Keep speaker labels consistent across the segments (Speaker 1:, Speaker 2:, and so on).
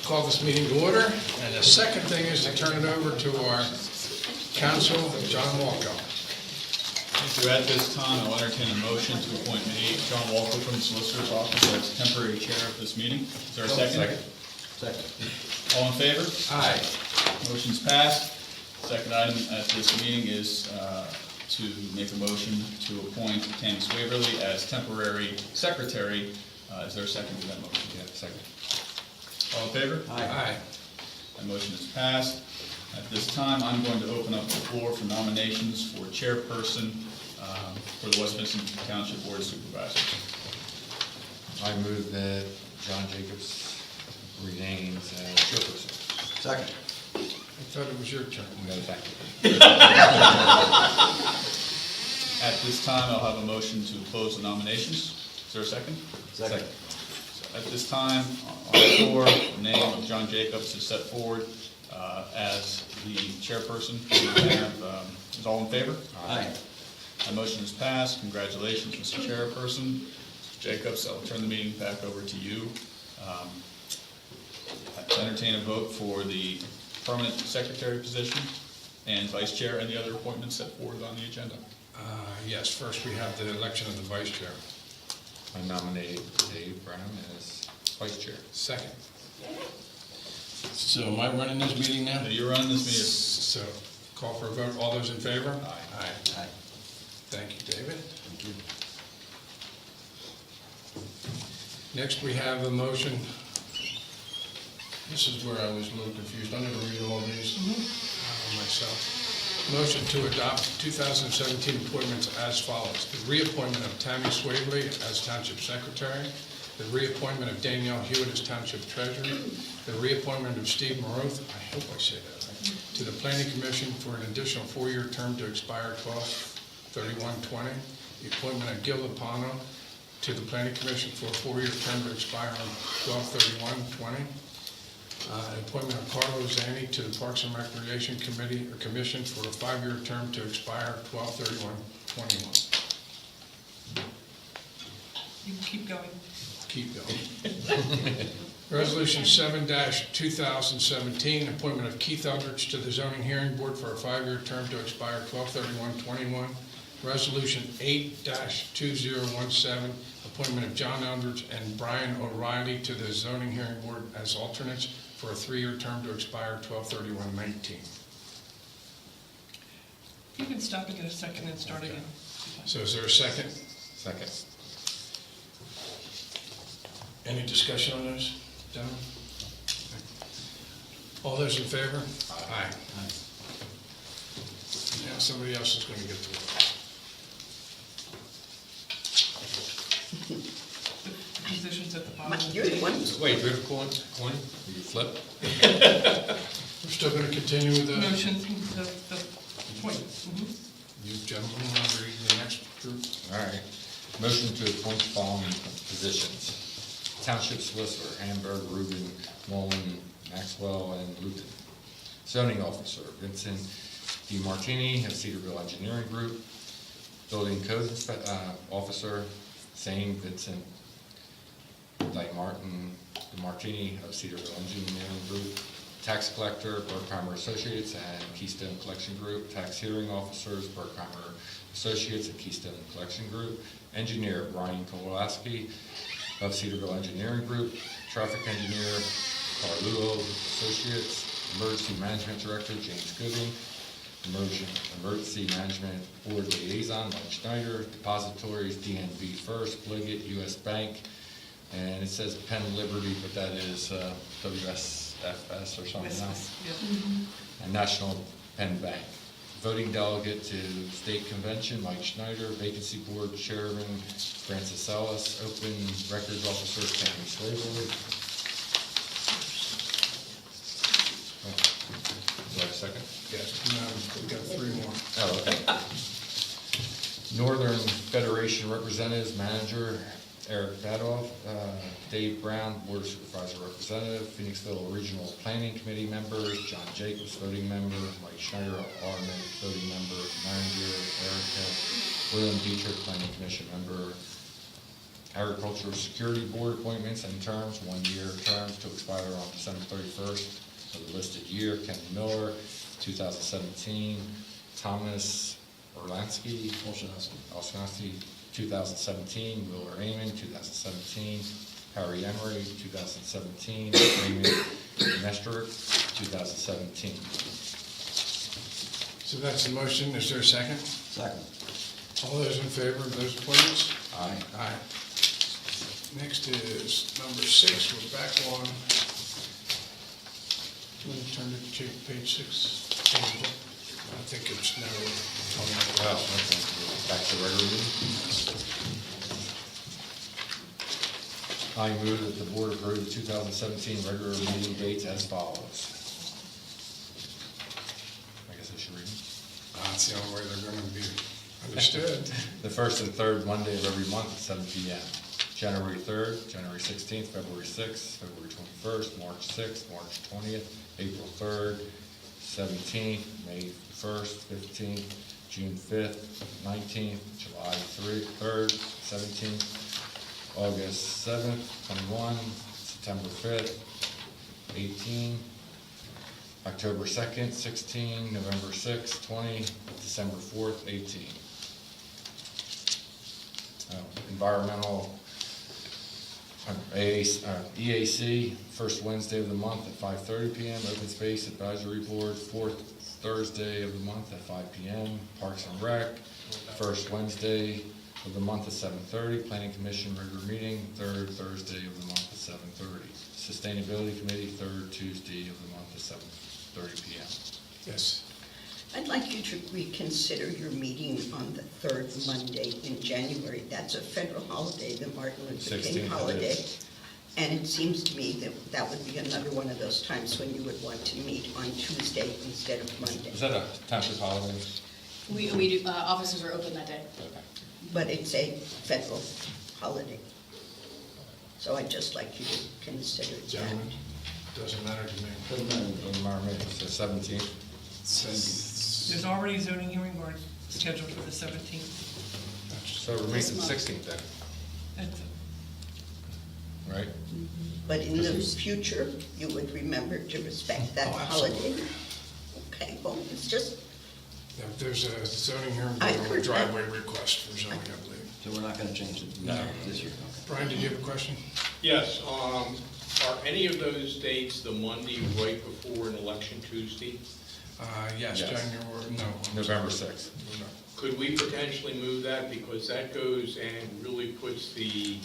Speaker 1: call this meeting to order. And the second thing is to turn it over to our counsel, John Walko.
Speaker 2: Thank you. At this time, I'll entertain a motion to appoint me, John Walker, from the Solicitor's Office as temporary chair of this meeting. Is there a second?
Speaker 3: Second.
Speaker 2: All in favor?
Speaker 1: Aye.
Speaker 2: Motion's passed. Second item at this meeting is to make a motion to appoint Tammy Swaverly as temporary secretary. Is there a second to that motion?
Speaker 3: Yeah, second.
Speaker 2: All in favor?
Speaker 1: Aye.
Speaker 2: That motion is passed. At this time, I'm going to open up the floor for nominations for chairperson for the West Vincent Township Board of Supervisors.
Speaker 3: I move that John Jacobs remains as chairperson. Second.
Speaker 1: I thought it was your turn.
Speaker 3: No, thank you.
Speaker 2: At this time, I'll have a motion to close the nominations. Is there a second?
Speaker 3: Second.
Speaker 2: At this time, on the floor, the name of John Jacobs is set forward as the chairperson. Is all in favor?
Speaker 3: Aye.
Speaker 2: My motion is passed. Congratulations, Mr. Chairperson. Mr. Jacobs, I'll turn the meeting back over to you. To entertain a vote for the permanent secretary position and vice chair and the other appointments set forward on the agenda.
Speaker 1: Yes, first we have the election of the vice chair.
Speaker 3: I nominate Dave Brown as vice chair.
Speaker 1: Second. So am I running this meeting now?
Speaker 2: You're on this meeting.
Speaker 1: So call for a vote. All those in favor?
Speaker 2: Aye.
Speaker 1: Aye. Thank you, David.
Speaker 3: Thank you.
Speaker 1: Next, we have a motion. This is where I was a little confused. I never read all these myself. Motion to adopt 2017 appointments as follows. The reappointment of Tammy Swaverly as Township Secretary. The reappointment of Danielle Hewitt as Township Treasurer. The reappointment of Steve Maroth, I hope I say that right, to the Planning Commission for an additional 4-year term to expire 12/31/20. The appointment of Gil Lopano to the Planning Commission for a 4-year term to expire on 12/31/20. The appointment of Carlo Zani to the Parks and Recreation Committee or Commission for a 5-year term to expire 12/31/21.
Speaker 4: You can keep going.
Speaker 1: Keep going. Resolution 7-2017, appointment of Keith Eldridge to the Zoning Hearing Board for a 5-year term to expire 12/31/21. Resolution 8-2017, appointment of John Eldridge and Brian O'Reilly to the Zoning Hearing Board as alternates for a 3-year term to expire 12/31/19.
Speaker 4: You can stop and get a second and start again.
Speaker 1: So is there a second?
Speaker 3: Second.
Speaker 1: Any discussion on those, gentlemen? All those in favor? Aye. Now somebody else is going to get to work.
Speaker 4: The positions at the bottom.
Speaker 5: You're the one.
Speaker 3: Wait, do we have a coin? You flip?
Speaker 1: We're still going to continue with the,
Speaker 4: Motion, the point.
Speaker 1: you gentlemen want to read the next group?
Speaker 3: All right. Motion to appoint the following positions. Township Solicitor, Hamburg, Rubin, Mullen, Maxwell, and Luton. Zoning Officer, Vincent DiMartini of Cedarville Engineering Group. Building Code Officer, same Vincent DiMartini of Cedarville Engineering Group. Tax Collector, Berkheimer Associates and Keystone Collection Group. Tax Hearing Officers, Berkheimer Associates and Keystone Collection Group. Engineer, Brian Kowalski of Cedarville Engineering Group. Traffic Engineer, Carluo Associates. Emergency Management Director, James Gooding. Emergency Management Board Liaison, Mike Schneider. Depositories, DNB First, Bliggett, US Bank, and it says Penn Liberty, but that is WSFS or something else. And National Penn Bank. Voting delegate to State Convention, Mike Schneider. Vacancy Board Chairman, Francis Ellis. Open Records Officer, Tammy Swaverly. Do I have a second?
Speaker 1: Yes. No, we've got 3 more.
Speaker 3: Oh, okay. Northern Federation Representatives, Manager, Eric Badoff, Dave Brown, Board of Supervisor Representative, Phoenixville Regional Planning Committee members, John Jacobs, voting member, Mike Schneider, automatic voting member, Manager, Erica, William Dietrich, Planning Commission member, Agricultural Security Board appointments and terms, 1-year terms to expire on December 31st of the listed year. Kenny Miller, 2017. Thomas Orlansky, Olshansky, 2017. Willer Amon, 2017. Harry Emery, 2017. Raymond Nestor, 2017.
Speaker 1: So that's the motion. Is there a second?
Speaker 5: Second.
Speaker 1: All those in favor of those appointments?
Speaker 3: Aye.
Speaker 1: Aye. Next is number 6, we're back on. Do you want to turn it to page 6? I think it's now
Speaker 3: Well, okay. Back to regular meeting. I move that the board approve the 2017 regular meeting dates as follows. I guess I should read them.
Speaker 1: That's the only way they're going to be understood.
Speaker 3: The first and third Monday of every month at 7 p.m. January 3rd, January 16th, February 6th, February 21st, March 6th, March 20th, April 3rd, 17th, May 1st, 15th, June 5th, 19th, July 3rd, 17th, August 7th, 21, September 5th, 18, October 2nd, 16, November 6th, 20, December 4th, 18. Environmental EAC, first Wednesday of the month at 5:30 p.m. Open Space Advisory Board, fourth Thursday of the month at 5 p.m. Parks and Rec, first Wednesday of the month at 7:30. Planning Commission regular meeting, third Thursday of the month at 7:30. Sustainability Committee, third Tuesday of the month at 7:30 p.m.
Speaker 1: Yes.
Speaker 6: I'd like you to reconsider your meeting on the third Monday in January. That's a federal holiday, the Martin Luther
Speaker 3: 16th
Speaker 6: King
Speaker 3: it
Speaker 6: holiday.
Speaker 3: is.
Speaker 6: And it seems to me that that would be another one of those times when you would want to meet on Tuesday instead of Monday.
Speaker 3: Is that a township holiday?
Speaker 7: We do, offices are open that day.
Speaker 3: Okay.
Speaker 6: But it's a federal holiday. So I'd just like you to consider that.
Speaker 1: Gentlemen, doesn't matter to me.
Speaker 3: Doesn't matter to me. It's the 17th.
Speaker 4: There's already a zoning hearing board scheduled for the 17th.
Speaker 3: So it remains the 16th then,
Speaker 4: That's-
Speaker 3: right?
Speaker 6: But in the future, you would remember to respect that
Speaker 1: Oh,
Speaker 6: holiday.
Speaker 1: absolutely.
Speaker 6: Okay, well, it's just,
Speaker 1: Now, there's a zoning hearing
Speaker 6: I
Speaker 1: board on a
Speaker 6: heard that.
Speaker 1: driveway request for zoning, I believe.
Speaker 5: So we're not gonna change it
Speaker 3: No.
Speaker 5: this year?
Speaker 1: Brian, did you have a question?
Speaker 8: Yes, are any of those dates the Monday right before an election Tuesday?
Speaker 1: Yes,
Speaker 3: Yes.
Speaker 1: January, no.
Speaker 3: November 6th.
Speaker 1: No.
Speaker 8: Could we potentially move that, because that goes and really puts the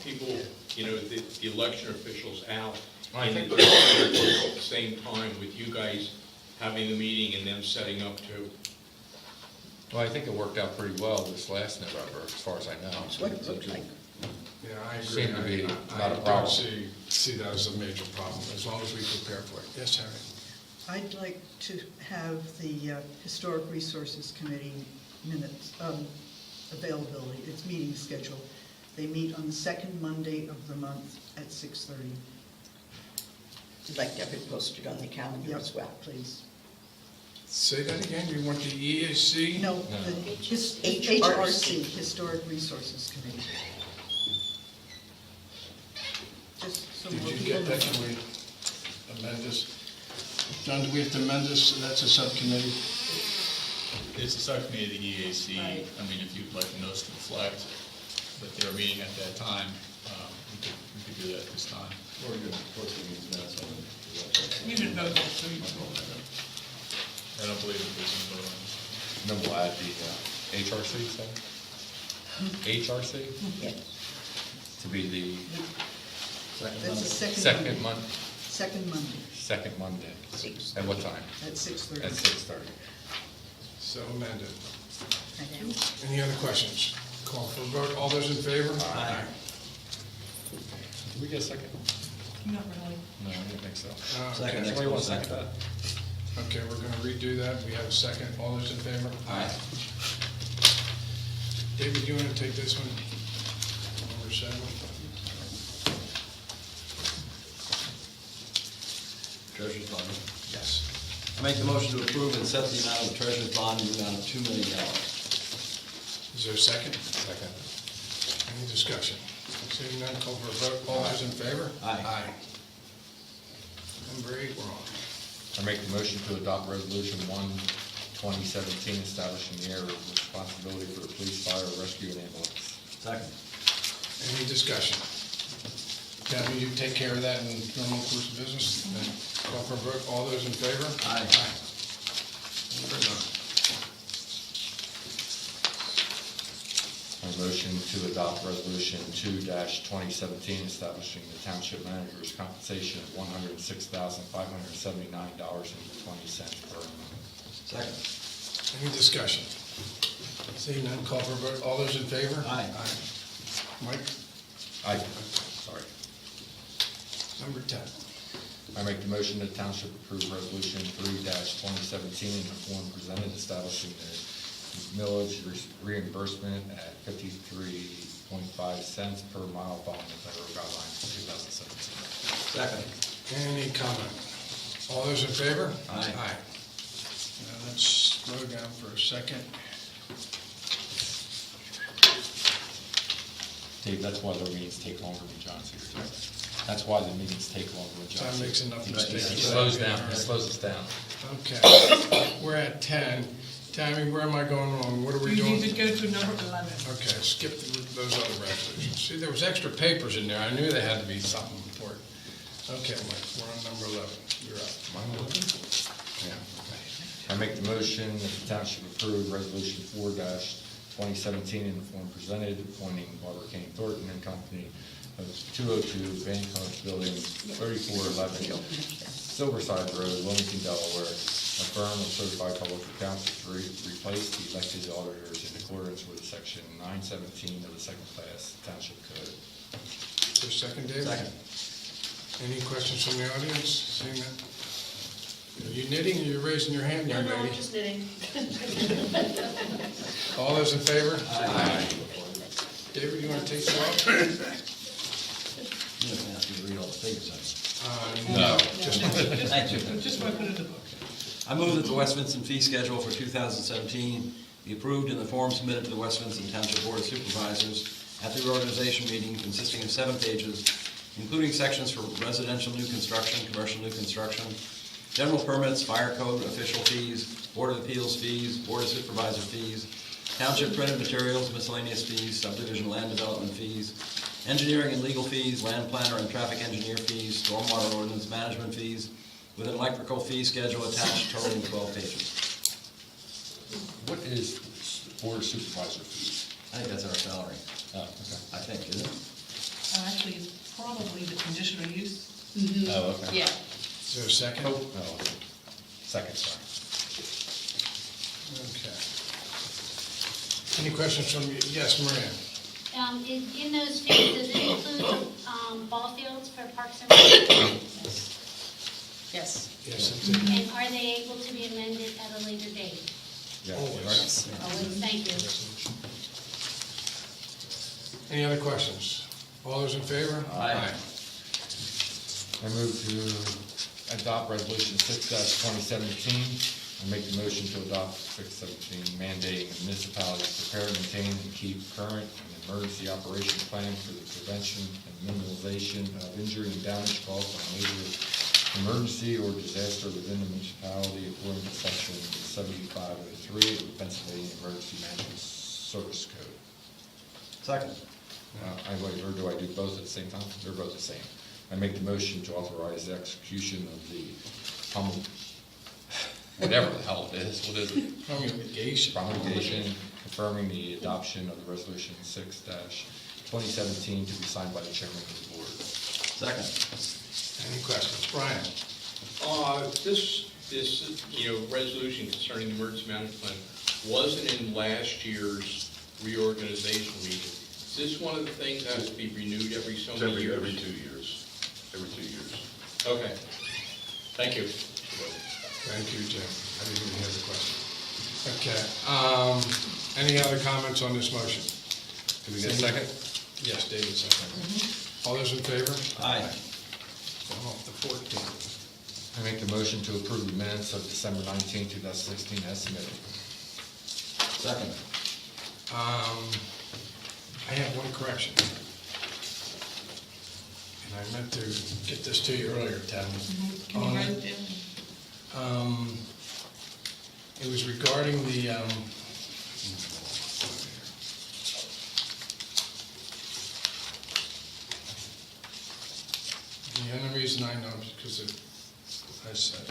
Speaker 8: people, the election officials out
Speaker 3: I
Speaker 8: in
Speaker 3: think-
Speaker 8: the at the same time with you guys having the meeting and them setting up too?
Speaker 3: Well, I think it worked out pretty well this last November, as far as I know.
Speaker 6: that's what it looked like.
Speaker 1: Yeah, I agree.
Speaker 3: Seemed to be
Speaker 1: I-
Speaker 3: not a
Speaker 1: I
Speaker 3: problem.
Speaker 1: don't see that as a major problem, as long as we prepare for it. Yes, Harry?
Speaker 9: I'd like to have the Historic Resources Committee minutes, availability, its meeting schedule. They meet on the second Monday of the month at 6:30.
Speaker 6: I'd like to have it posted on the calendar as well.
Speaker 9: Please.
Speaker 1: Say that again, you want the EAC?
Speaker 9: No,
Speaker 3: No.
Speaker 9: the
Speaker 6: HRC.
Speaker 9: HRC, Historic Resources Committee. Just so
Speaker 1: Did
Speaker 9: more
Speaker 1: you
Speaker 9: people
Speaker 1: get that?
Speaker 9: know.
Speaker 1: Can we amend this? John, do we have to amend this, so that's a subcommittee?
Speaker 2: It's a subcommittee of the EAC.
Speaker 7: Right.
Speaker 2: I mean, if you'd like the notes to reflect that they're meeting at that time, we could do that at this time.
Speaker 5: We're gonna post the meetings minutes on
Speaker 4: You didn't vote, so you can vote.
Speaker 2: I don't believe that there's a vote on this.
Speaker 3: Then we'll add the HRC, so? HRC
Speaker 6: Yes.
Speaker 3: to be the
Speaker 9: That's the
Speaker 3: second month,
Speaker 9: Second Monday
Speaker 3: second Monday.
Speaker 6: 6.
Speaker 3: At what time?
Speaker 9: at 6:30.
Speaker 3: At 6:30.
Speaker 1: So amended.
Speaker 9: Thank you.
Speaker 1: Any other questions? Call for a vote. All those in favor?
Speaker 3: Aye. Did we get a second?
Speaker 4: Not really.
Speaker 3: No, I didn't think so.
Speaker 5: Second.
Speaker 1: Okay,
Speaker 3: Somebody want to second that?
Speaker 1: okay, we're gonna redo that. We have a second. All those in favor?
Speaker 3: Aye.
Speaker 1: David, you wanna take this one? Number 7?
Speaker 5: treasurer's bond.
Speaker 1: Yes.
Speaker 5: I make the motion to approve and set the amount of the treasurer's bond in the amount of $2 million.
Speaker 1: Is there a second?
Speaker 3: Second.
Speaker 1: Any discussion? Seeing none, call for a vote. All those in favor?
Speaker 5: Aye.
Speaker 1: Number 8, we're on.
Speaker 3: I make the motion to adopt Resolution 1/2017, establishing the area of responsibility for the police, fire, rescue, and ambulance.
Speaker 5: Second.
Speaker 1: Any discussion? Kathy, you take care of that in normal course of business? Then call for a vote. All those in favor?
Speaker 5: Aye.
Speaker 1: Number 9.
Speaker 3: A motion to adopt Resolution 2/2017, establishing the township manager's compensation of $106,579.20 per annum.
Speaker 5: Second.
Speaker 1: Any discussion? Seeing none, call for a vote. All those in favor?
Speaker 5: Aye.
Speaker 1: Mike?
Speaker 3: Aye. Sorry.
Speaker 1: Number 10.
Speaker 3: I make the motion that township approve Resolution 3/2017 in the form presented, establishing the millage reimbursement at 53.5 cents per mile following the federal guidelines for 2017.
Speaker 5: Second.
Speaker 1: Any comment? All those in favor?
Speaker 5: Aye.
Speaker 1: Now let's slow down for a second.
Speaker 3: Dave, that's why the meetings take longer when John's here. That's why the meetings take longer when John's here.
Speaker 1: John makes enough
Speaker 3: He
Speaker 1: mistakes.
Speaker 3: slows down, he slows us down.
Speaker 1: Okay, we're at 10. Tammy, where am I going wrong? What are we
Speaker 4: You
Speaker 1: doing?
Speaker 4: need to go to number 11.
Speaker 1: Okay, skip those other resolutions. See, there was extra papers in there. I knew they had to be something important. Okay, Mike, we're on number 11. You're up.
Speaker 3: Yeah. I make the motion that the township approve Resolution 4/2017 in the form presented, appointing Barbara Kane Thornton and Company of 202 Bancroft Building, 3411 Silverside Road, Wilmington, Delaware, a firm of certified public accountants to replace the elected auditors in accordance with Section 917 of the second class Township Code.
Speaker 1: Is there a second, David?
Speaker 5: Second.
Speaker 1: Any questions from the audience? Seeing that? Are you knitting or you raising your hand, young lady?
Speaker 7: just knitting.
Speaker 1: All those in favor?
Speaker 5: Aye.
Speaker 1: David, you want to take the off?
Speaker 5: You don't have to read all the figures, I
Speaker 1: No. Just
Speaker 5: Thank you.
Speaker 4: Just want to put it in the book.
Speaker 5: I move that the West Vincent fee schedule for 2017 be approved in the form submitted to the West Vincent Township Board of Supervisors at the reorganization meeting consisting of 7 pages, including sections for residential new construction, commercial new construction, general permits, fire code, official fees, Board of Appeals fees, Board of Supervisor fees, township printed materials, miscellaneous fees, subdivision land development fees, engineering and legal fees, land planner and traffic engineer fees, stormwater ordinance management fees, with an electrical fee schedule attached totaling 12 pages.
Speaker 3: What is Board of Supervisor fees?
Speaker 5: I think that's our salary.
Speaker 3: Oh, okay.
Speaker 5: I think, isn't it?
Speaker 4: Actually, it's probably the conditional use.
Speaker 3: Oh, okay.
Speaker 7: Yeah.
Speaker 1: Is there a second?
Speaker 3: Oh, no, second, sorry.
Speaker 1: Okay. Any questions from you? Yes, Maria?
Speaker 10: In those fees, does it include ball fields for Parks and Rec?
Speaker 7: Yes.
Speaker 1: Yes, it did.
Speaker 10: And are they able to be amended at a later date?
Speaker 3: Yeah,
Speaker 1: Always.
Speaker 3: right.
Speaker 10: Always, thank you.
Speaker 1: Any other questions? All those in favor?
Speaker 5: Aye.
Speaker 3: I move to adopt Resolution 6/2017. I make the motion to adopt 6/17, mandating municipalities prepare, maintain, and keep current an emergency operation plan for the prevention and minimization of injury and damage caused by a major emergency or disaster within the municipality according to Section 7503 of the Pennsylvania Emergency Management Service Code.
Speaker 5: Second.
Speaker 3: Or do I do both at the same time? They're both the same. I make the motion to authorize the execution of the whatever the hell it is. What is it?
Speaker 1: Promulgation.
Speaker 3: Promulgation confirming the adoption of the Resolution 6/2017 to be signed by the chairman of the board.
Speaker 5: Second.
Speaker 1: Any questions? Brian?
Speaker 8: This, resolution concerning the emergency management plan wasn't in last year's reorganization meeting. Is this one of the things that has to be renewed every so many years?
Speaker 11: Every 2 years. Every 2 years.
Speaker 8: Okay. Thank you.
Speaker 1: Thank you, Jim. I didn't even hear the question. Okay. Any other comments on this motion?
Speaker 3: Do we get a second?
Speaker 1: Yes, David, second. All those in favor?
Speaker 5: Aye.
Speaker 1: I'm off the 14th.
Speaker 3: I make the motion to approve the minutes of December 19, 2016 as submitted.
Speaker 5: Second.
Speaker 1: I have one correction. And I meant to get this to you earlier, Tammy.
Speaker 4: Can you write it down?
Speaker 1: It was regarding the, only reason I know is because I said.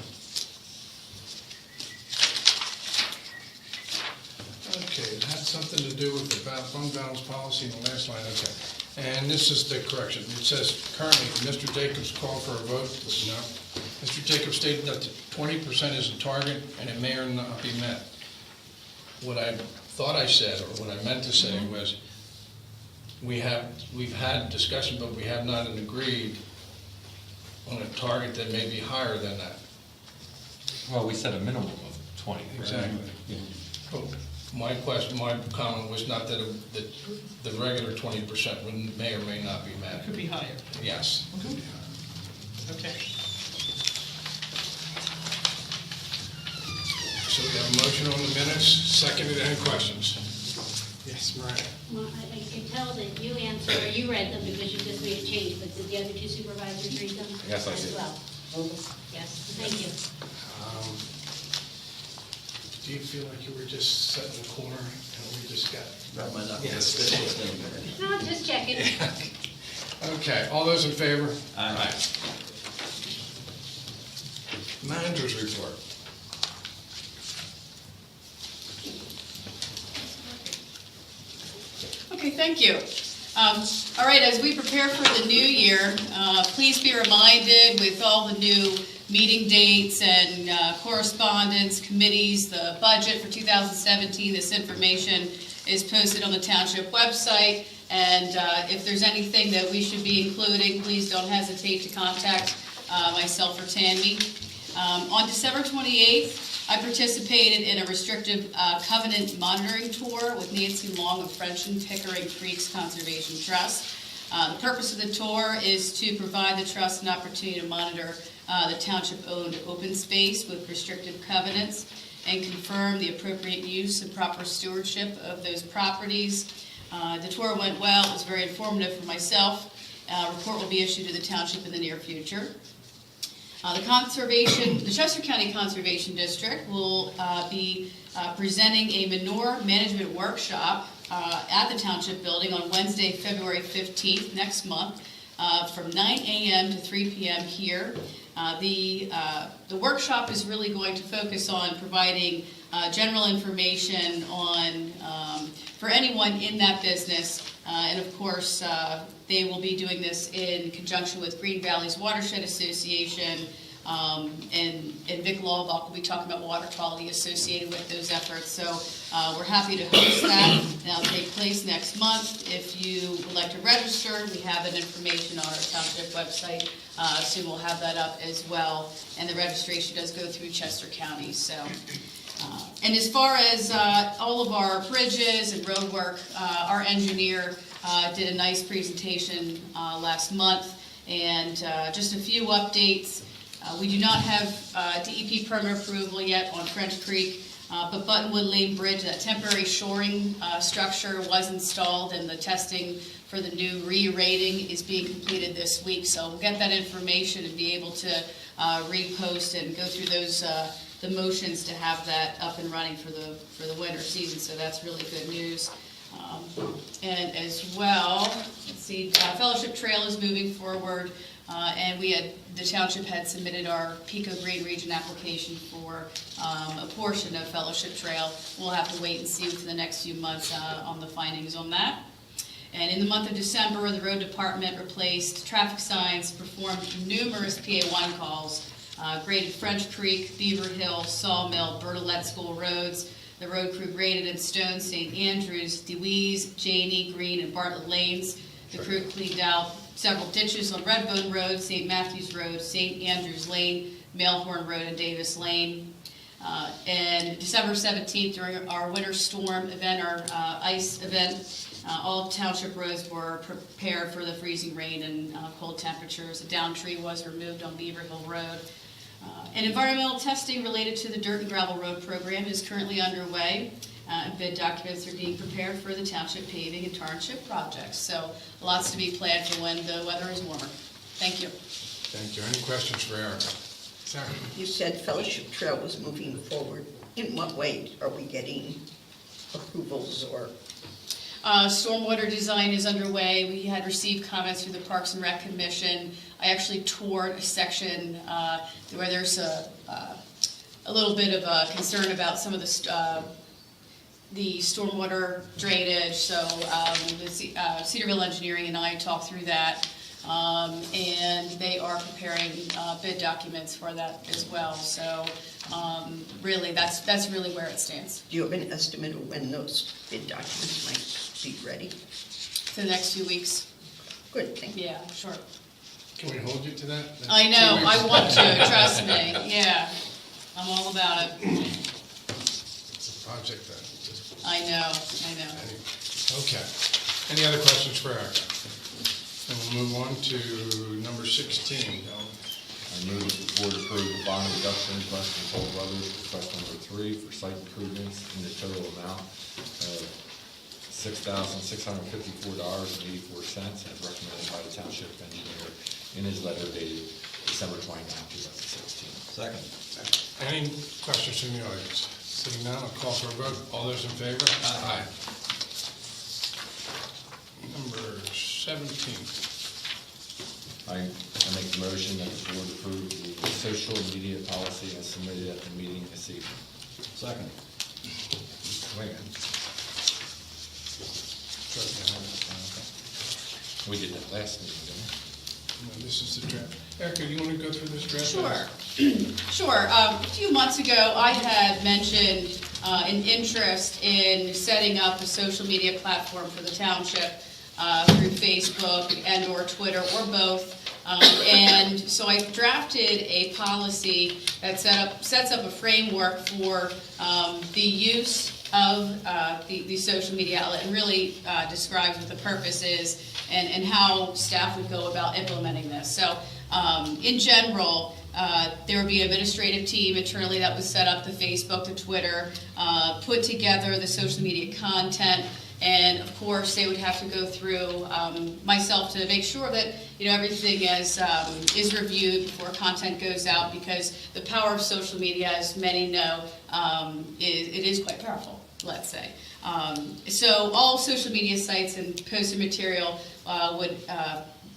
Speaker 1: Okay, it had something to do with the fund balance policy in the last line, okay. And this is the correction. It says, currently, Mr. Jacobs called for a vote. No. Mr. Jacobs stated that the 20% is a target and it may or not be met. What I thought I said, or what I meant to say was, we've had discussion, but we have not agreed on a target that may be higher than that.
Speaker 3: Well, we said a minimum of 20. right?
Speaker 1: Exactly. Oh, my comment was not that the regular 20% may or may not be
Speaker 4: It
Speaker 1: met.
Speaker 4: could be higher.
Speaker 1: Yes.
Speaker 4: Okay.
Speaker 1: So we have a motion on the minutes, seconded, any questions? Yes, Mariah.
Speaker 10: Well, I can tell that you answered, or you read them because you just made a change, but did the other two supervisors read them?
Speaker 3: Yes, I
Speaker 10: as
Speaker 3: did.
Speaker 10: well? Yes, thank you.
Speaker 1: Do you feel like you were just set in the corner and we just got?
Speaker 5: Wrap my knuckles.
Speaker 1: Yes.
Speaker 10: No, just checking.
Speaker 1: Okay, all those in favor?
Speaker 5: Aye.
Speaker 1: Managers report.
Speaker 7: Okay, thank you. All right, as we prepare for the new year, please be reminded with all the new meeting dates and correspondence, committees, the budget for 2017, this information is posted on the Township website. And if there's anything that we should be including, please don't hesitate to contact myself or Tammy. On December 28th, I participated in a restrictive covenant monitoring tour with Nancy Long of French and Pickering Creeks Conservation Trust. The purpose of the tour is to provide the trust an opportunity to monitor the township-owned open space with restrictive covenants and confirm the appropriate use and proper stewardship of those properties. The tour went well. It was very informative for myself. A report will be issued to the township in the near future. The Chester County Conservation District will be presenting a manure management workshop at the Township Building on Wednesday, February 15th, next month, from 9 a.m. to 3 p.m. here. The workshop is really going to focus on providing general information on for anyone in that business, and of course they will be doing this in conjunction with Green Valleys Watershed Association, and Vic Lawbach will be talking about water quality associated with those efforts. So we're happy to host that, and that'll take place next month. If you would like to register, we have that information on our township website. Soon we'll have that up as well, and the registration does go through Chester County. So, and as far as all of our bridges and road work, our engineer did a nice presentation last month, and just a few updates. We do not have DEP permit approval yet on French Creek, but Buttonwood Lane Bridge, that temporary shoring structure was installed, and the testing for the new re-rating is being completed this week. So we'll get that information and be able to repost and go through those the motions to have that up and running for the winter season. So that's really good news. And as well, let's see, Fellowship Trail is moving forward, and the township had submitted our Pico Green Region application for a portion of Fellowship Trail. We'll have to wait and see within the next few months on the findings on that. And in the month of December, the road department replaced traffic signs, performed numerous PA1 calls, graded French Creek, Beaver Hill, Sawmill, Bertolette School roads. The road crew graded in Stone, St. Andrews, DeWeese, Janey, Green, and Bartlett Lanes. The crew cleaned out several ditches on Redbone Road, St. Matthews Road, St. Andrews Lane, Mailhorn Road, and Davis Lane. And December 17th, during our winter storm event, our ice event, all township roads were prepared for the freezing rain and cold temperatures. A down tree was removed on Beaver Hill Road. And environmental testing related to the dirt and gravel road program is currently underway. Bid documents are being prepared for the township paving and township projects. So lots to be planned for when the weather is warmer. Thank you.
Speaker 1: Thank you. Any questions for Erica? Sarah?
Speaker 6: You said Fellowship Trail was moving forward. In what way are we getting approvals or?
Speaker 7: Stormwater design is underway. We had received comments through the Parks and Rec Commission. I actually toured a section where there's a little bit of a concern about some of the stormwater drainage. So Cedarville Engineering and I talked through that. And they are preparing bid documents for that as well. So really, that's really where it stands.
Speaker 6: Do you have an estimate of when those bid documents might be ready?
Speaker 7: For the next few weeks.
Speaker 6: Good, thank you.
Speaker 7: Yeah, sure.
Speaker 1: Can we hold you to that? That's
Speaker 7: I know,
Speaker 1: 2 weeks.
Speaker 7: I want to, trust me. Yeah, I'm all about it.
Speaker 1: It's a project that just...
Speaker 7: I know.
Speaker 1: Okay. Any other questions for Erica? And we'll move on to number 16.
Speaker 3: I move that the board approve the bond reduction request from Toll Brothers, request number 3 for site improvements in the total amount of $6,654.84 as recommended by the township engineer in his letter dated December 29, 2016.
Speaker 5: Second.
Speaker 1: Any questions from the audience? Seeing none, I'll call for a vote. All those in favor? Aye. Number 17.
Speaker 3: I make the motion that the board approve the social media policy as submitted at the meeting this evening.
Speaker 5: Second.
Speaker 3: Wait a minute. We did that last meeting, didn't
Speaker 1: No, this is the draft. Erica, do you want to go through this draft?
Speaker 7: Sure. Sure. A few months ago, I had mentioned an interest in setting up a social media platform for the township through Facebook and or Twitter or both. And so I drafted a policy that sets up a framework for the use of the social media outlet and really describes what the purpose is and how staff would go about implementing this. So in general, there would be an administrative team internally that would set up the Facebook, the Twitter, put together the social media content, and of course they would have to go through myself to make sure that everything is reviewed before content goes out, because the power of social media, as many know, it is quite powerful, let's say. So all social media sites and posted material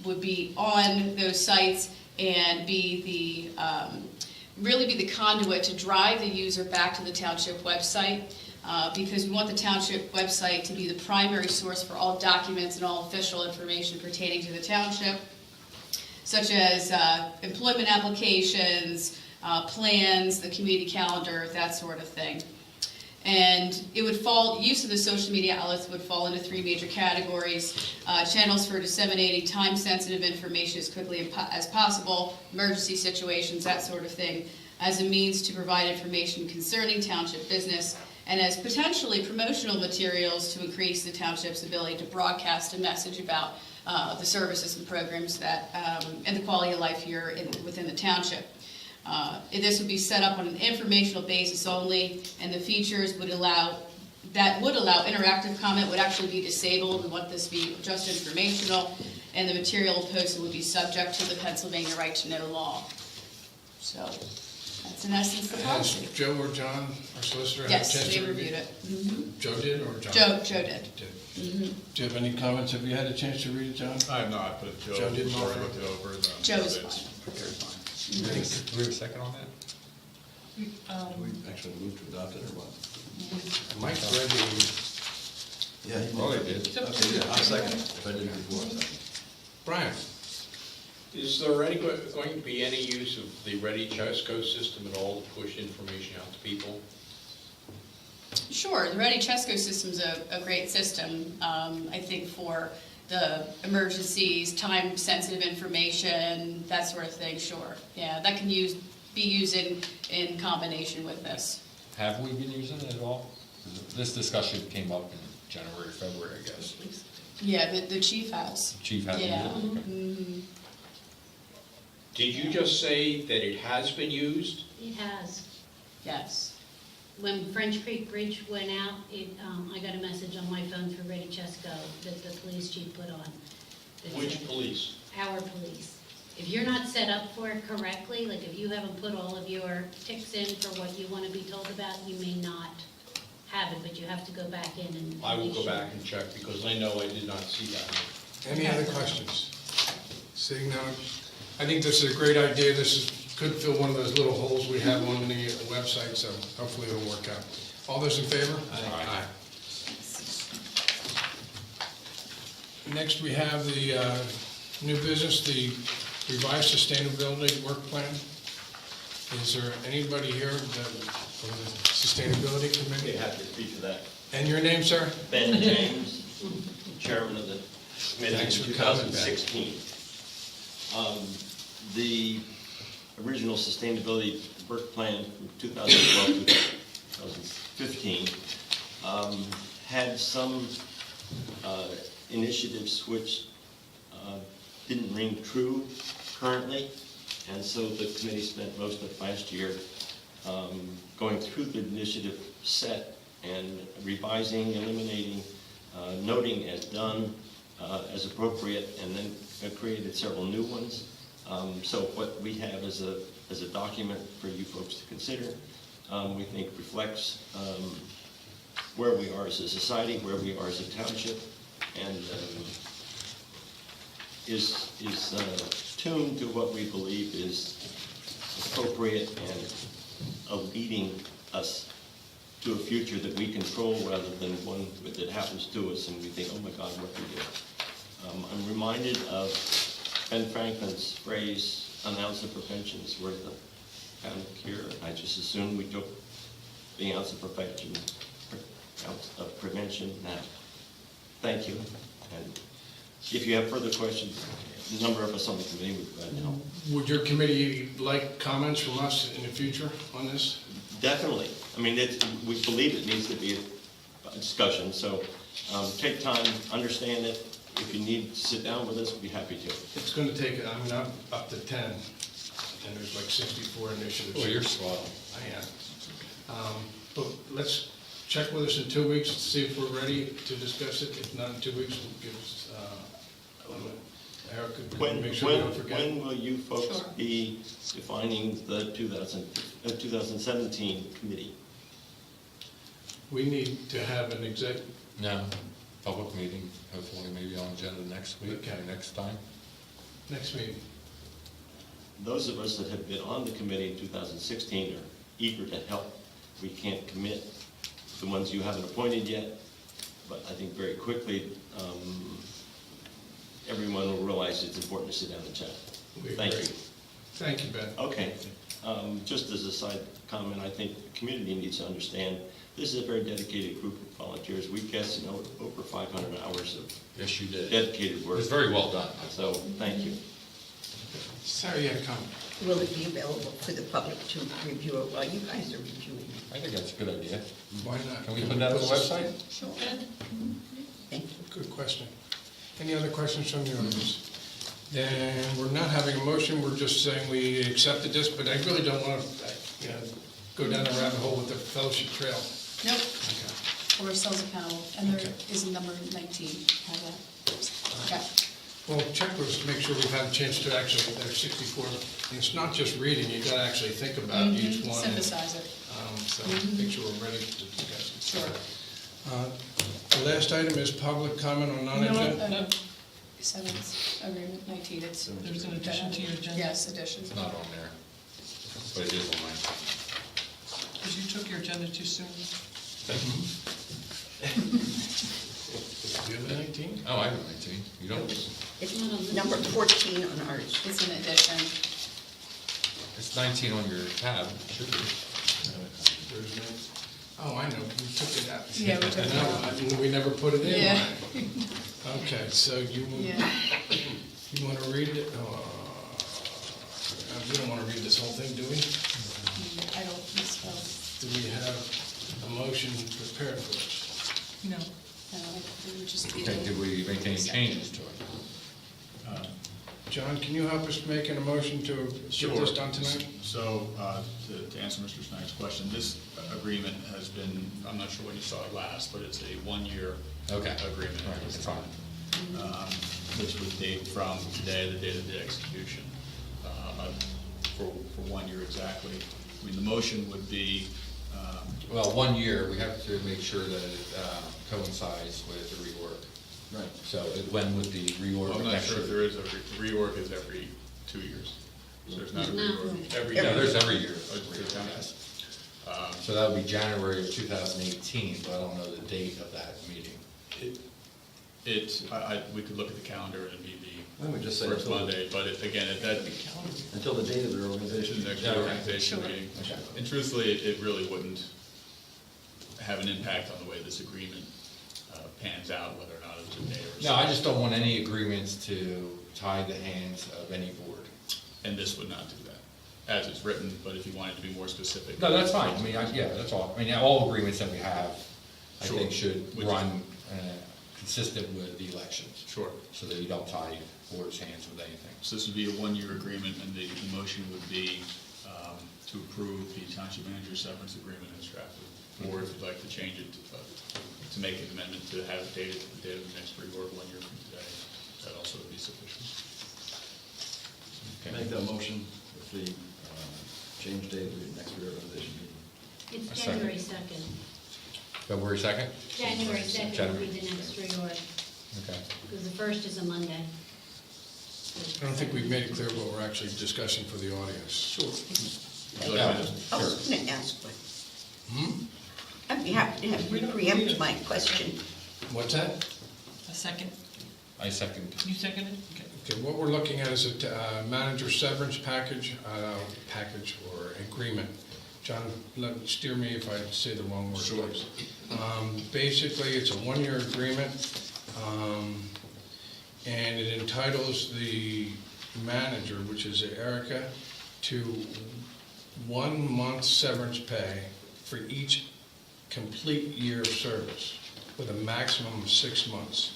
Speaker 7: would be on those sites and be really be the conduit to drive the user back to the township website, because we want the township website to be the primary source for all documents and all official information pertaining to the township, such as employment applications, plans, the community calendar, that sort of thing. And it would use of the social media outlets would fall into 3 major categories: channels for disseminating time-sensitive information as quickly as possible, emergency situations, that sort of thing, as a means to provide information concerning township business, and as potentially promotional materials to increase the township's ability to broadcast a message about the services and programs that and the quality of life here within the township. This would be set up on an informational basis only, and the features would allow interactive comment would actually be disabled. We want this to be just informational, and the material posted would be subject to the Pennsylvania right to know law. So that's in essence the policy.
Speaker 1: Has Joe or John, our solicitor, had a
Speaker 7: Yes,
Speaker 1: chance
Speaker 7: they
Speaker 1: to
Speaker 7: reviewed it. Mm-hmm.
Speaker 1: Joe did or John?
Speaker 7: Joe did. Mm-hmm.
Speaker 1: Do you have any comments? Have you had a chance to read it, John?
Speaker 11: I have not, but Joe,
Speaker 1: Joe didn't
Speaker 11: before I
Speaker 1: offer?
Speaker 11: looked it over.
Speaker 7: Joe is
Speaker 11: it's-
Speaker 7: fine.
Speaker 11: Okay, fine.
Speaker 3: Do we have a second on that?
Speaker 5: Do we actually move to adopt it or what?
Speaker 1: Mike read the...
Speaker 5: Yeah, he
Speaker 3: Oh, they did.
Speaker 5: Okay, yeah, I'll second it. If I did it before, I'll second.
Speaker 1: Brian?
Speaker 8: Is there going to be any use of the Ready Chesco system at all to push information out to people?
Speaker 7: Sure, the Ready Chesco system's a great system, I think, for the emergencies, time-sensitive information, that sort of thing, sure. Yeah, that can be used in combination with this.
Speaker 3: Have we been using it at all? This discussion came up in January, February, I guess.
Speaker 7: Yeah, the chief has.
Speaker 3: Chief has used it?
Speaker 7: Yeah.
Speaker 3: Okay.
Speaker 7: Mhm.
Speaker 8: Did you just say that it has been used?
Speaker 10: It has.
Speaker 7: Yes.
Speaker 10: when French Creek Bridge went out, I got a message on my phone through Ready Chesco that the police chief put on. that
Speaker 8: Which
Speaker 10: said,
Speaker 8: police?
Speaker 10: Our police. If you're not set up for it correctly, like if you haven't put all of your ticks in for what you want to be told about, you may not have it, but you have to go back in and.
Speaker 8: I will
Speaker 10: make
Speaker 8: go
Speaker 10: sure.
Speaker 8: back and check, because I know I did not see that.
Speaker 1: Any other questions? Seeing none, I think this is a great idea. Could fill one of those little holes we have on the website, so hopefully it'll work out. All those in favor?
Speaker 3: Aye.
Speaker 1: Next, we have the new business, the revised sustainability work plan. Is there anybody here from the sustainability committee?
Speaker 12: Happy to speak to that.
Speaker 1: And your name, sir?
Speaker 12: Ben James, chairman of the committee in
Speaker 1: Thanks for coming, Ben.
Speaker 12: 2016. The original sustainability work plan from 2012 to 2015 had some initiatives which didn't ring true currently, and so the committee spent most of last year going through the initiative set and revising, eliminating, noting as done, as appropriate, and then created several new ones. So what we have as a document for you folks to consider, we think reflects where we are as a society, where we are as a township, and is tuned to what we believe is appropriate and leading us to a future that we control rather than one that happens to us and we think, oh my God, what do we do? I'm reminded of Ben Franklin's phrase, an ounce of prevention is worth a pound of cure. I just assumed we took the ounce of prevention now. Thank you. And if you have further questions, a number of us on the committee would be glad to help.
Speaker 1: Would your committee like comments from us in the future on this?
Speaker 12: Definitely. I mean, we believe it needs to be a discussion, so take time, understand it. If you need to sit down with us, we'd be happy to.
Speaker 1: It's going to take, up to 10, and there's like 64 initiatives.
Speaker 3: Well, you're slow.
Speaker 1: I am. But let's check with us in 2 weeks to see if we're ready to discuss it. If not in 2 weeks, we'll give us, Erica, make sure we don't forget.
Speaker 12: When will you folks
Speaker 7: Sure.
Speaker 12: be defining the 2017 committee?
Speaker 1: We need to have an
Speaker 3: No, public meeting, hopefully maybe on agenda next week,
Speaker 1: Okay.
Speaker 3: or next time.
Speaker 1: next meeting.
Speaker 12: Those of us that have been on the committee in 2016 are eager to help. We can't commit the ones you haven't appointed yet, but I think very quickly everyone will realize it's important to sit down and chat.
Speaker 1: We
Speaker 12: Thank
Speaker 1: agree.
Speaker 12: you.
Speaker 1: Thank you, Ben.
Speaker 12: Okay. Just as a side comment, I think the community needs to understand this is a very dedicated group of volunteers. We guessed over 500 hours of
Speaker 3: Yes, you did.
Speaker 12: dedicated
Speaker 3: It
Speaker 12: work.
Speaker 3: was very well done.
Speaker 12: So, thank you.
Speaker 1: Sarah, you had a comment?
Speaker 6: Will it be available for the public to review it while you guys are reviewing it?
Speaker 3: I think that's a good idea.
Speaker 1: Why not?
Speaker 3: Can we put that on the website?
Speaker 6: Sure. Thank you.
Speaker 1: Good question. Any other questions from the audience? Then we're not having a motion, we're just saying we accepted this, but I really don't want to, go down the rabbit hole with the fellowship trail.
Speaker 7: Nope,
Speaker 1: Okay.
Speaker 7: we're ourselves accountable, and there
Speaker 1: Okay.
Speaker 7: is a number 19, have that. Okay.
Speaker 1: Well, check with us to make sure we've had a chance to actually, there's 64, and it's not just reading, you gotta actually think about each one.
Speaker 7: Synthesize it.
Speaker 1: So make sure we're ready to discuss it.
Speaker 7: Sure.
Speaker 1: The last item is public comment on non-agenda.
Speaker 7: Seventh agreement, 19, it's.
Speaker 4: There's an addition to your agenda?
Speaker 7: Yes, addition.
Speaker 3: It's not on there, but it is on mine.
Speaker 4: Because you took your agenda too soon.
Speaker 1: Do you have a 19?
Speaker 3: Oh, I have 19. You don't?
Speaker 6: It's number 14 on ours.
Speaker 7: It's an addition.
Speaker 3: It's 19 on your tab, it should be.
Speaker 1: There's no, oh, I know, we took it out.
Speaker 7: Yeah, we took it out.
Speaker 1: I know, we never put it in.
Speaker 7: Yeah.
Speaker 1: Okay, so you
Speaker 7: Yeah.
Speaker 1: want to read it? We don't want to read this whole thing, do we?
Speaker 7: I don't think so.
Speaker 1: Do we have a motion prepared for us?
Speaker 4: No.
Speaker 7: No, it would just be.
Speaker 3: Okay, did we make any changes to it?
Speaker 1: John, can you help us make an motion to get this done tonight?
Speaker 2: So, to answer Mr. Snyder's question, this agreement has been, I'm not sure when you saw it last, but it's a one-year
Speaker 3: Okay.
Speaker 2: agreement
Speaker 3: Right,
Speaker 2: at this
Speaker 3: that's
Speaker 2: time, which would date from today, the date of the execution, for 1 year exactly. I mean, the motion would be,
Speaker 3: Well, 1 year, we have to make sure that it coincides with the reorg.
Speaker 5: Right.
Speaker 3: So when would the reorg
Speaker 2: I'm not
Speaker 3: next
Speaker 2: sure if
Speaker 3: year?
Speaker 2: there is a, reorg is every 2 years. So there's not a
Speaker 10: No.
Speaker 2: reorg. Every
Speaker 3: Yeah,
Speaker 2: year.
Speaker 3: there's every year.
Speaker 2: Oh, there's not?
Speaker 3: So that would be January of 2018, but I don't know the date of that meeting.
Speaker 2: We could look at the calendar and it'd be
Speaker 5: Why don't we just
Speaker 2: the
Speaker 5: say
Speaker 2: first
Speaker 5: until,
Speaker 2: Monday, but again, that,
Speaker 5: until the date of the
Speaker 2: this
Speaker 5: reorganization?
Speaker 2: is the next
Speaker 3: Yeah, okay.
Speaker 2: organization
Speaker 4: Sure.
Speaker 2: meeting. And truthfully, it really wouldn't have an impact on the way this agreement pans out, whether or not it's a day or so.
Speaker 3: No, I just don't want any agreements to tie the hands of any board.
Speaker 2: And this would not do that, as it's written, but if you wanted to be more specific.
Speaker 3: No, that's fine, I mean, yeah, that's all. I mean, all agreements that we have, I
Speaker 2: Sure.
Speaker 3: think should
Speaker 2: Which-
Speaker 3: run consistent with the elections,
Speaker 2: Sure.
Speaker 3: so that you don't tie board's hands with anything.
Speaker 2: So this would be a one-year agreement, and the motion would be to approve the township manager severance agreement as drafted. Or if you'd like to change it, to make an amendment to have it dated to the date of the next reorg 1 year from today, that also would be sufficient.
Speaker 5: Make that motion with the change date of the next reorganization meeting.
Speaker 10: It's
Speaker 3: A second.
Speaker 10: January 2nd.
Speaker 3: February 2nd?
Speaker 10: January 2nd will
Speaker 3: January.
Speaker 10: be the next reorg,
Speaker 3: Okay.
Speaker 10: because the 1st is a Monday.
Speaker 1: I don't think we've made it clear what we're actually discussing for the audience. Sure.
Speaker 2: Would you like me to-
Speaker 6: I was going to ask one. I'd be happy to have you preempt my question.
Speaker 1: What's that?
Speaker 4: A second.
Speaker 3: I second.
Speaker 4: You second it? Okay.
Speaker 1: Okay, what we're looking at is a manager severance package or agreement. John, steer me if I say the wrong word,
Speaker 2: Sure.
Speaker 1: please. Basically, it's a one-year agreement, and it entitles the manager, which is Erica, to 1 month severance pay for each complete year of service, with a maximum of 6 months.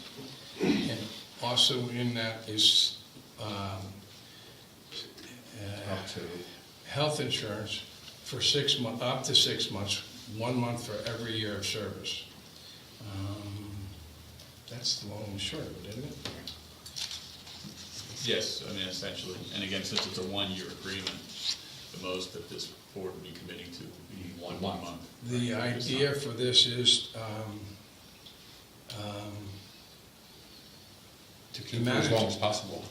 Speaker 1: And also in that is
Speaker 3: Up to.
Speaker 1: health insurance for 6 months, up to 6 months, 1 month for every year of service. That's the long and short of it, isn't it?
Speaker 2: Yes, I mean, essentially, and again, since it's a one-year agreement, the most that this board would be committing to would be 1 month.
Speaker 1: The idea for this is
Speaker 3: To keep it as long as possible.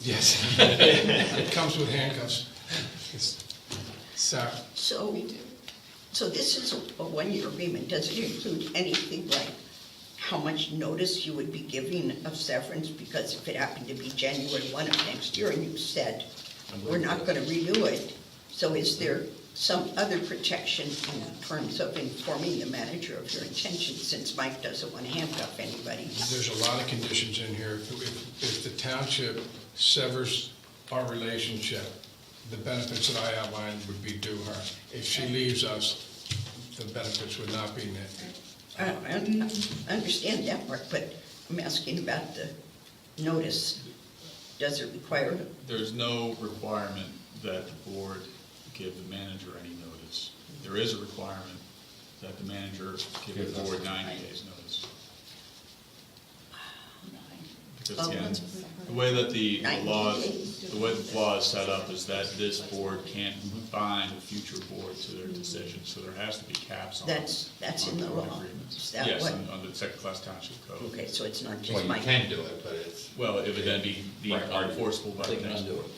Speaker 1: yes, it comes with handcuffs. Sarah?
Speaker 6: So this is a one-year agreement. Does it include anything like how much notice you would be giving of severance? Because if it happened to be January 1 of next year and you said, we're not going to renew it, so is there some other protection in terms of informing the manager of your intentions, since Mike doesn't want to handcuff anybody?
Speaker 1: There's a lot of conditions in here. If the township severs our relationship, the benefits that I outlined would be due her. If she leaves us, the benefits would not be met.
Speaker 6: I understand that part, but I'm asking about the notice. Does it require it?
Speaker 2: There's no requirement that the board give the manager any notice. There is a requirement that the manager give the board 90 days notice. Because again, the way that the
Speaker 6: 90
Speaker 2: law,
Speaker 6: days.
Speaker 2: the way the law is set up is that this board can't bind a future board to their decision, so there has to be caps on.
Speaker 6: That's in the
Speaker 2: on
Speaker 6: law.
Speaker 2: agreements.
Speaker 6: Is that
Speaker 2: Yes,
Speaker 6: what-
Speaker 2: on the second-class township code.
Speaker 6: Okay, so it's not
Speaker 3: Well,
Speaker 6: just
Speaker 3: you
Speaker 6: Mike.
Speaker 3: can do it, but it's,
Speaker 2: Well, it would then be
Speaker 3: Right.
Speaker 2: enforceable by
Speaker 5: They
Speaker 2: the
Speaker 5: can
Speaker 2: next
Speaker 5: undo
Speaker 2: board.
Speaker 5: it.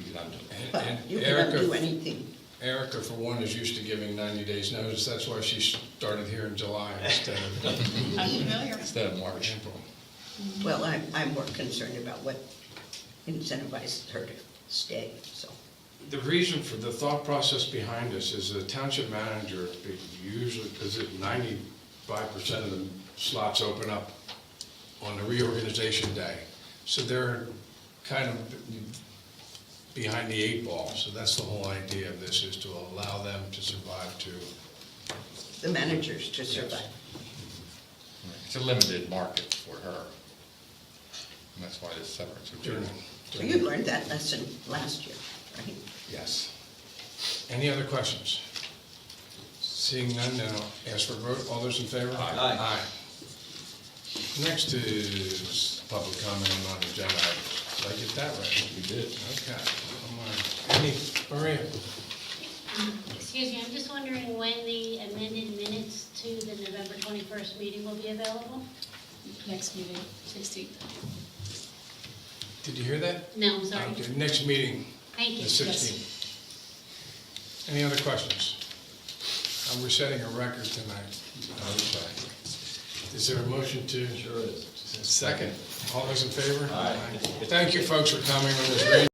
Speaker 3: you can undo it.
Speaker 6: But
Speaker 1: And
Speaker 6: you can
Speaker 1: Erica-
Speaker 6: undo anything.
Speaker 1: Erica, for one, is used to giving 90 days notice. That's why she started here in July instead of
Speaker 7: I'm familiar.
Speaker 3: Instead of March.
Speaker 1: April.
Speaker 6: Well, I'm more concerned about what incentivizes her to stay, so.
Speaker 1: The reason for the thought process behind this is the township manager usually, because 95% of the slots open up on the reorganization day. So they're kind of behind the 8 ball. So that's the whole idea of this, is to allow them to survive to.
Speaker 6: The managers to survive.
Speaker 3: It's a limited market for her. And that's why this severance
Speaker 1: During-
Speaker 3: agreement.
Speaker 6: So you learned that lesson last year, right?
Speaker 1: Yes. Any other questions? Seeing none, then I'll ask for a vote. All those in favor?
Speaker 5: Aye.
Speaker 1: Aye. Next is public comment on agenda items. Did I get that right?
Speaker 3: We did.
Speaker 1: Okay. Come on. Maria?
Speaker 10: Excuse me, I'm just wondering when the amended minutes to the November 21st meeting will be available?
Speaker 7: Next meeting, 16th.
Speaker 1: Did you hear that?
Speaker 10: No, I'm sorry.
Speaker 1: Okay, next meeting,
Speaker 10: Thank
Speaker 1: the
Speaker 10: you.
Speaker 1: 16th. Any other questions? We're setting a record tonight.
Speaker 3: Okay.
Speaker 1: Is there a motion to?
Speaker 5: Sure is.
Speaker 1: Second. All those in favor? Aye. Thank you, folks, for coming on this rainy